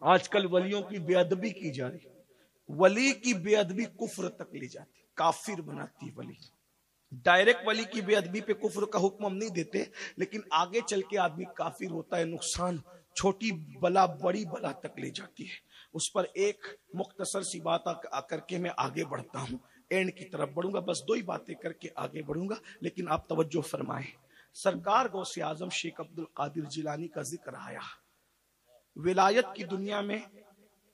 آج کل ولیوں کی بے ادبی کی جا رہی، ولی کی بے ادبی کفر تک لے جاتی، کافر بناتی ولی۔ ڈائریکٹ ولی کی بے ادبی پہ کفر کا حکم ہم نہیں دیتے، لیکن آگے چل کے آدمی کافر ہوتا ہے، نقصان چھوٹی بلا بڑی بلا تک لے جاتی ہے۔ اس پر ایک مختصر سی بات کر کے میں آگے بڑھتا ہوں، اینڈ کی طرف بڑھوں گا، بس 2 ہی باتیں کر کے آگے بڑھوں گا، لیکن آپ توجہ فرمائیں۔ سرکار غوث اعظم شیخ عبد القادر جیلانی کا ذکر آیا۔ ولایت کی دنیا میں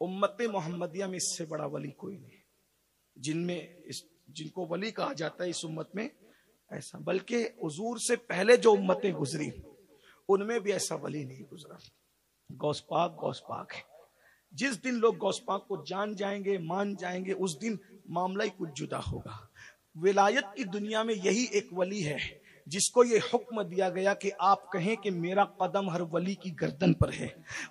امت محمدیہ میں اس سے بڑا ولی کوئی نہیں، جن کو ولی کہا جاتا ہے اس امت میں ایسا، بلکہ حضور سے پہلے جو امتیں گزری ان میں بھی ایسا ولی نہیں گزرا۔ غوث پاک ہے۔ جس دن لوگ غوث پاک کو جان جائیں گے، مان جائیں گے، اس دن معاملہ ہی کچھ جدا ہوگا۔ ولایت کی دنیا میں یہی ایک ولی ہے جس کو یہ حکم دیا گیا کہ آپ کہیں کہ میرا قدم ہر ولی کی گردن پر ہے،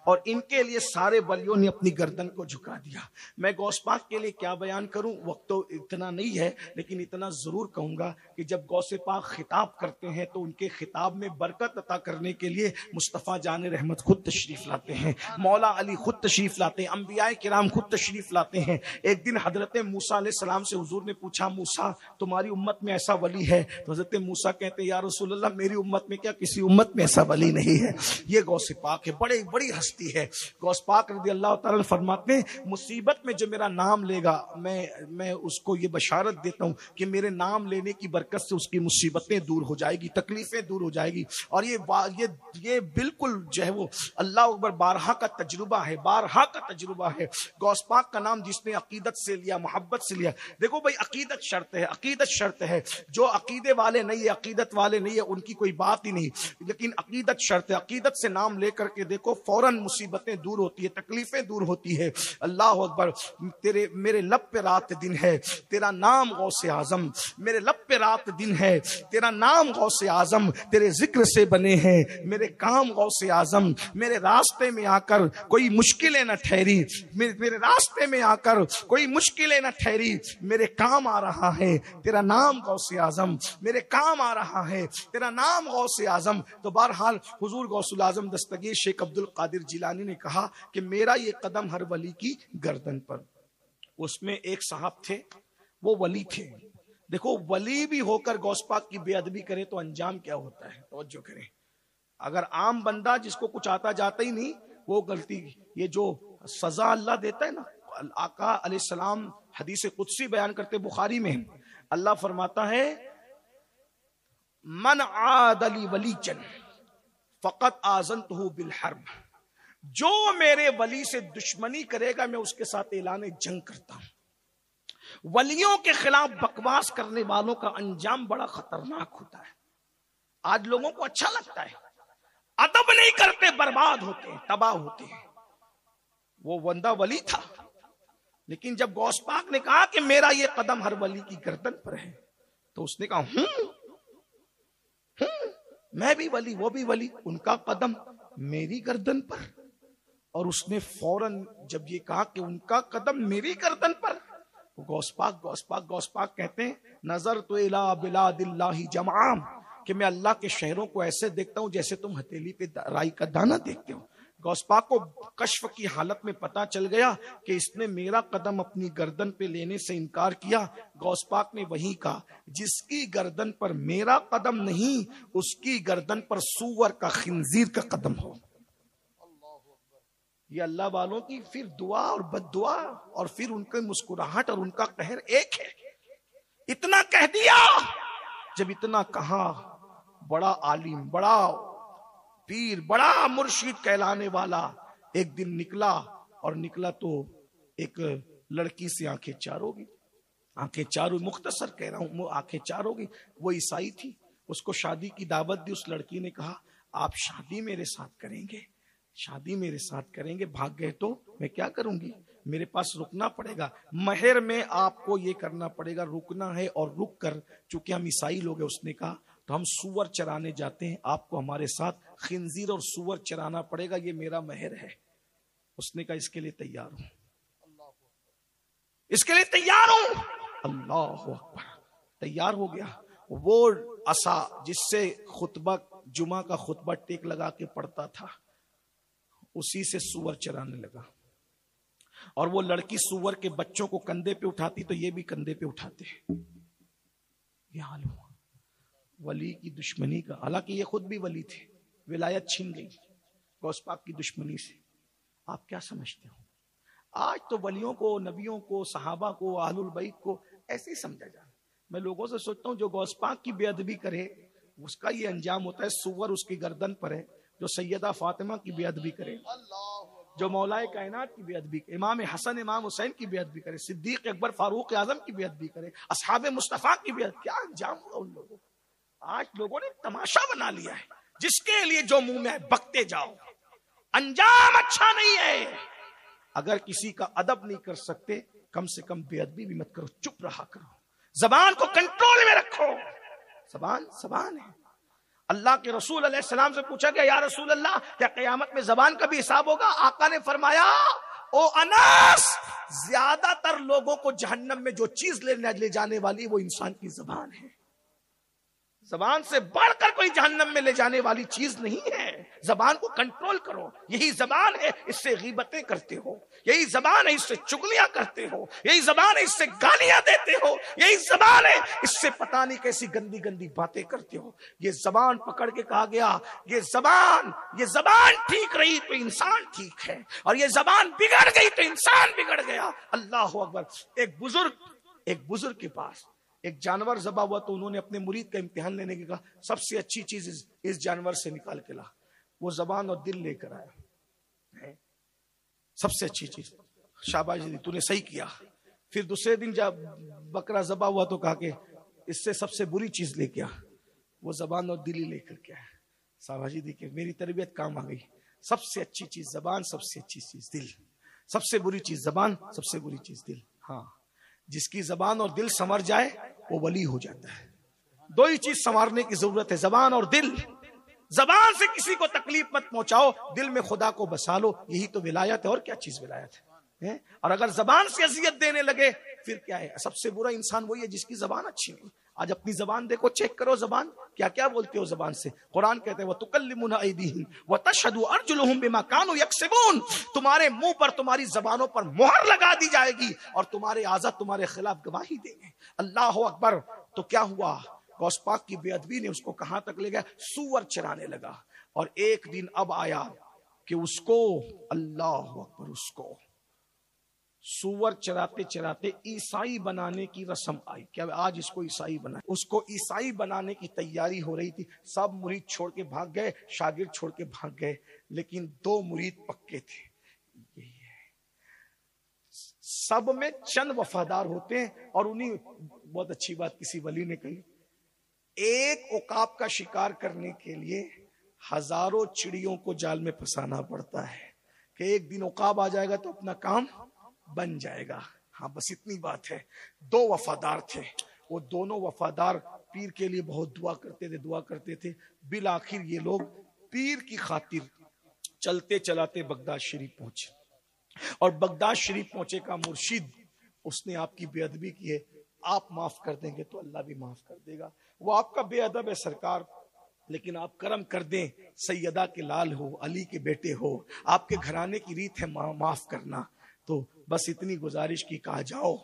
اور ان کے لیے سارے ولیوں نے اپنی گردن کو جھکا دیا۔ میں غوث پاک کے لیے کیا بیان کروں، وقت تو اتنا نہیں ہے، لیکن اتنا ضرور کہوں گا کہ جب غوث پاک خطاب کرتے ہیں تو ان کے خطاب میں برکت عطا کرنے کے لیے مصطفیٰ جان رحمت خود تشریف لاتے ہیں، مولا علی خود تشریف لاتے ہیں، انبیاء کرام خود تشریف لاتے ہیں۔ ایک دن حضرت موسیٰ علیہ السلام سے حضور نے پوچھا، موسیٰ تمہاری امت میں ایسا ولی ہے؟ تو حضرت موسیٰ کہتے ہیں یا رسول اللہ میری امت میں کیا کسی امت میں ایسا ولی نہیں ہے، یہ غوث پاک ہے، بڑی ہستی ہے۔ غوث پاک رضی اللہ تعالیٰ فرماتے ہیں مصیبت میں جو میرا نام لے گا میں اس کو یہ بشارت دیتا ہوں کہ میرے نام لینے کی برکت سے اس کی مصیبتیں دور ہو جائے گی، تکلیفیں دور ہو جائے گی۔ اور یہ بالکل جو ہے وہ اللہ اکبر بارہا کا تجربہ ہے۔ غوث پاک کا نام جس نے عقیدت سے لیا، محبت سے لیا۔ دیکھو بھائی عقیدت شرط ہے، جو عقیدے والے نہیں ہے، عقیدت والے نہیں ہے، ان کی کوئی بات ہی نہیں، لیکن عقیدت شرط ہے۔ عقیدت سے نام لے کر کے دیکھو فوراً مصیبتیں دور ہوتی ہے، تکلیفیں دور ہوتی ہے۔ اللہ اکبر، میرے لب پہ رات دن ہے تیرا نام غوث اعظم، میرے لب پہ رات دن ہے تیرا نام غوث اعظم، تیرے ذکر سے بنے ہیں میرے کام غوث اعظم، میرے راستے میں آ کر کوئی مشکلیں نہ ٹھہری، میرے راستے میں آ کر کوئی مشکلیں نہ ٹھہری، میرے کام آ رہا ہے تیرا نام غوث اعظم، میرے کام آ رہا ہے تیرا نام غوث اعظم۔ تو بہرحال حضور غوث الاعظم دستگیر شیخ عبد القادر جیلانی نے کہا کہ میرا یہ قدم ہر ولی کی گردن پر۔ اس میں ایک صاحب تھے، وہ ولی تھے۔ دیکھو ولی بھی ہو کر غوث پاک کی بے ادبی کرے تو انجام کیا ہوتا ہے، توجہ کریں۔ اگر عام بندہ جس کو کچھ آتا جاتا ہی نہیں، وہ غلطی، یہ جو سزا اللہ دیتا ہے نا، آقا علیہ السلام حدیث قدسی بیان کرتے بخاری میں، اللہ فرماتا ہے من عاد لی ولیجا فقد آذنتہ بالحرب، جو میرے ولی سے دشمنی کرے گا میں اس کے ساتھ اعلان جنگ کرتا ہوں۔ ولیوں کے خلاف بکواس کرنے والوں کا انجام بڑا خطرناک ہوتا ہے۔ آج لوگوں کو اچھا لگتا ہے، ادب نہیں کرتے، برباد ہوتے ہیں، تباہ ہوتے ہیں۔ وہ بندہ ولی تھا، لیکن جب غوث پاک نے کہا کہ میرا یہ قدم ہر ولی کی گردن پر ہے، تو اس نے کہا میں بھی ولی، وہ بھی ولی، ان کا قدم میری گردن پر۔ اور اس نے فوراً جب یہ کہا کہ ان کا قدم میری گردن پر، غوث پاک کہتے ہیں نظر تو الی بلاد اللہ جمعا، کہ میں اللہ کے شہروں کو ایسے دیکھتا ہوں جیسے تم ہتھیلی پہ رائی کا دانہ دیکھتے ہو۔ غوث پاک کو کشف کی حالت میں پتا چل گیا کہ اس نے میرا قدم اپنی گردن پہ لینے سے انکار کیا۔ غوث پاک نے وہی کہا جس کی گردن پر میرا قدم نہیں، اس کی گردن پر سور کا، خنزیر کا قدم ہو۔ یہ اللہ والوں کی پھر دعا اور بد دعا، اور پھر ان کی مسکراہٹ اور ان کا قہر ایک ہے۔ اتنا کہہ دیا، جب اتنا کہا، بڑا عالم، بڑا پیر، بڑا مرشد کہلانے والا ایک دن نکلا تو ایک لڑکی سے آنکھیں چار ہوگی، مختصر کہہ رہا ہوں، آنکھیں چار ہوگی۔ وہ عیسائی تھی، اس کو شادی کی دعوت دی۔ اس لڑکی نے کہا آپ شادی میرے ساتھ کریں گے، بھاگ گئے تو میں کیا کروں گی، میرے پاس رکنا پڑے گا، مہر میں آپ کو یہ کرنا پڑے گا، رکنا ہے، اور رک کر چونکہ ہم عیسائی لوگ ہیں، اس نے کہا تو ہم سور چرانے جاتے ہیں، آپ کو ہمارے ساتھ خنزیر اور سور چرانا پڑے گا، یہ میرا مہر ہے۔ اس نے کہا اس کے لیے تیار ہوں، اللہ اکبر، تیار ہو گیا۔ وہ عصا جس سے خطبہ جمعہ کا خطبہ ٹیک لگا کے پڑھتا تھا، اسی سے سور چرانے لگا۔ اور وہ لڑکی سور کے بچوں کو کندھے پہ اٹھاتی تو یہ بھی کندھے پہ اٹھاتے ہیں. یہ حال ہوا ولی کی دشمنی کا. حالانکہ یہ خود بھی ولی تھے, ولایت چھین گئی غوث پاک کی دشمنی سے. آپ کیا سمجھتے ہو؟ آج تو ولیوں کو, نبیوں کو, صحابہ کو, اہل البیت کو ایسے ہی سمجھا جائے. میں لوگوں سے سوچتا ہوں جو غوث پاک کی بے ادبی کرے اس کا یہ انجام ہوتا ہے, سور اس کی گردن پر ہے. جو سیدہ فاطمہ کی بے ادبی کرے, جو مولائے کائنات کی بے ادبی کرے, امام حسن امام حسین کی بے ادبی کرے, صدیق اکبر فاروق اعظم کی بے ادبی کرے, اصحاب مصطفیٰ کی بے ادبی, کیا انجام ہوگا ان لوگوں. آج لوگوں نے تماشا بنا لیا ہے جس کے لیے جو منہ میں بکتے جاؤ, انجام اچھا نہیں ہے. اگر کسی کا ادب نہیں کر سکتے کم سے کم بے ادبی بھی مت کرو, چپ رہا کرو, زبان کو کنٹرول میں رکھو. زبان ہے. اللہ کے رسول علیہ السلام سے پوچھا گیا یا رسول اللہ کیا قیامت میں زبان کا بھی حساب ہوگا؟ آقا نے فرمایا او انس, زیادہ تر لوگوں کو جہنم میں جو چیز لے جانے والی وہ انسان کی زبان ہے. زبان سے بڑھ کر کوئی جہنم میں لے جانے والی چیز نہیں ہے. زبان کو کنٹرول کرو. یہی زبان ہے اس سے غیبتیں کرتے ہو, یہی زبان ہے اس سے چغلیاں کرتے ہو, یہی زبان ہے اس سے گالیاں دیتے ہو, یہی زبان ہے اس سے پتہ نہیں کیسی گندی گندی باتیں کرتے ہو. یہ زبان پکڑ کے کہا گیا یہ زبان ٹھیک رہی تو انسان ٹھیک ہے, اور یہ زبان بگڑ گئی تو انسان بگڑ گیا. اللہ اکبر. ایک بزرگ کے پاس ایک جانور ذبح ہوا تو انہوں نے اپنے مرید کا امتحان لینے کے کہا سب سے اچھی چیز اس جانور سے نکال کے لا. وہ زبان اور دل لے کر آیا, سب سے اچھی چیز. شاباش جی تو نے صحیح کیا. پھر دوسرے دن جب بکرا ذبح ہوا تو کہا کہ اس سے سب سے بری چیز لے کے آ. وہ زبان اور دل ہی لے کر کے آیا. شاباش جی دیکھیں میری تربیت کام آ گئی. سب سے اچھی چیز زبان, سب سے اچھی چیز دل. سب سے بری چیز زبان, سب سے بری چیز دل. ہاں, جس کی زبان اور دل سنور جائے وہ ولی ہو جاتا ہے. دو ہی چیز سنوارنے کی ضرورت ہے, زبان اور دل. زبان سے کسی کو تکلیف مت پہنچاؤ, دل میں خدا کو بسا لو, یہی تو ولایت ہے. اور کیا چیز ولایت ہے؟ اور اگر زبان سے اذیت دینے لگے پھر کیا ہے؟ سب سے برا انسان وہی ہے جس کی زبان اچھی نہیں. آج اپنی زبان دیکھو, چیک کرو زبان کیا کیا بولتے ہو زبان سے. قرآن کہتے ہیں وَتُكَلِّمُنَا أَيْدِيهِمْ وَتَشْهَدُ أَرْجُلُهُمْ بِمَا كَانُوا يَكْسِبُونَ. تمہارے منہ پر, تمہاری زبانوں پر مہر لگا دی جائے گی اور تمہارے اعضاء تمہارے خلاف گواہی دیں گے. اللہ اکبر. تو کیا ہوا؟ غوث پاک کی بے ادبی نے اس کو کہاں تک لے گیا؟ سور چرانے لگا. اور ایک دن اب آیا کہ اس کو, اللہ اکبر, اس کو سور چراتے چراتے عیسائی بنانے کی رسم آئی. کیا آج اس کو عیسائی بنا, اس کو عیسائی بنانے کی تیاری ہو رہی تھی. سب مرید چھوڑ کے بھاگ گئے, شاگرد چھوڑ کے بھاگ گئے, لیکن دو مرید پکے تھے. یہی ہے, سب میں چند وفادار ہوتے ہیں. اور انہیں بہت اچھی بات کسی ولی نے کہی, ایک عقاب کا شکار کرنے کے لیے ہزاروں چڑیوں کو جال میں پھنسانا پڑتا ہے کہ ایک دن عقاب آ جائے گا تو اپنا کام بن جائے گا. ہاں بس اتنی بات ہے. دو وفادار تھے, وہ دونوں وفادار پیر کے لیے بہت دعا کرتے تھے. بالآخر یہ لوگ پیر کی خاطر چلتے چلاتے بغداد شریف پہنچے. اور بغداد شریف پہنچے کا مرشد, اس نے آپ کی بے ادبی کی ہے, آپ معاف کر دیں گے تو اللہ بھی معاف کر دے گا. وہ آپ کا بے ادب ہے سرکار, لیکن آپ کرم کر دیں, سیدہ کے لال ہو, علی کے بیٹے ہو, آپ کے گھرانے کی ریت ہے معاف کرنا. تو بس اتنی گزارش کی, کہا جاؤ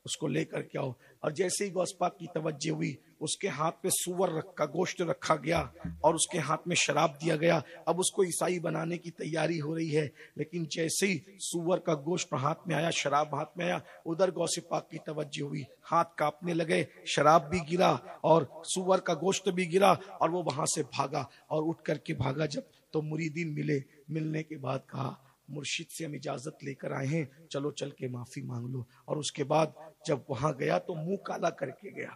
اس کو لے کر کے آؤ. اور جیسے ہی غوث پاک کی توجہ ہوئی, اس کے ہاتھ پہ سور کا گوشت رکھا گیا اور اس کے ہاتھ میں شراب دیا گیا. اب اس کو عیسائی بنانے کی تیاری ہو رہی ہے, لیکن جیسے ہی سور کا گوشت ہاتھ میں آیا, شراب ہاتھ میں آیا, ادھر غوث پاک کی توجہ ہوئی, ہاتھ کانپنے لگے, شراب بھی گرا اور سور کا گوشت بھی گرا, اور وہ وہاں سے بھاگا. اور اٹھ کر کے بھاگا جب تو مریدین ملے. ملنے کے بعد کہا مرشد سے ہم اجازت لے کر آئے ہیں, چلو چل کے معافی مانگ لو. اور اس کے بعد جب وہاں گیا تو منہ کالا کر کے گیا,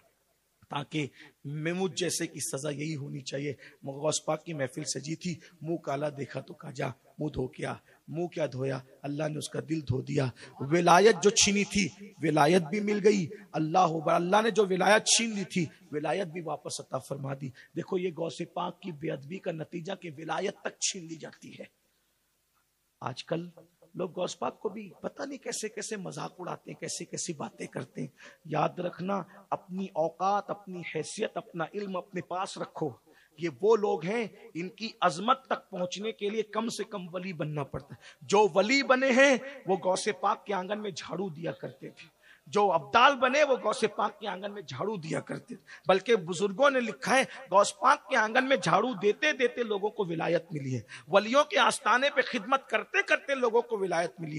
تاکہ مجھ جیسے کی سزا یہی ہونی چاہیے. غوث پاک کی محفل سجی تھی, منہ کالا دیکھا تو کہا جا منہ دھو کے آ. منہ کیا دھویا, اللہ نے اس کا دل دھو دیا. ولایت جو چھینی تھی ولایت بھی مل گئی. اللہ نے جو ولایت چھین لی تھی ولایت بھی واپس عطا فرما دی. دیکھو یہ غوث پاک کی بے ادبی کا نتیجہ کہ ولایت تک چھین لی جاتی ہے. آج کل لوگ غوث پاک کو بھی پتہ نہیں کیسے کیسے مذاق اڑاتے ہیں, کیسی کیسی باتیں کرتے ہیں. یاد رکھنا, اپنی اوقات, اپنی حیثیت, اپنا علم اپنے پاس رکھو. یہ وہ لوگ ہیں ان کی عظمت تک پہنچنے کے لیے کم سے کم ولی بننا پڑتا ہے. جو ولی بنے ہیں وہ غوث پاک کے آنگن میں جھاڑو دیا کرتے تھے. جو ابدال بنے وہ غوث پاک کے آنگن میں جھاڑو دیا کرتے تھے. بلکہ بزرگوں نے لکھا ہے غوث پاک کے آنگن میں جھاڑو دیتے دیتے لوگوں کو ولایت ملی ہے. ولیوں کے آستانے پہ خدمت کرتے کرتے لوگوں کو ولایت ملی ہے.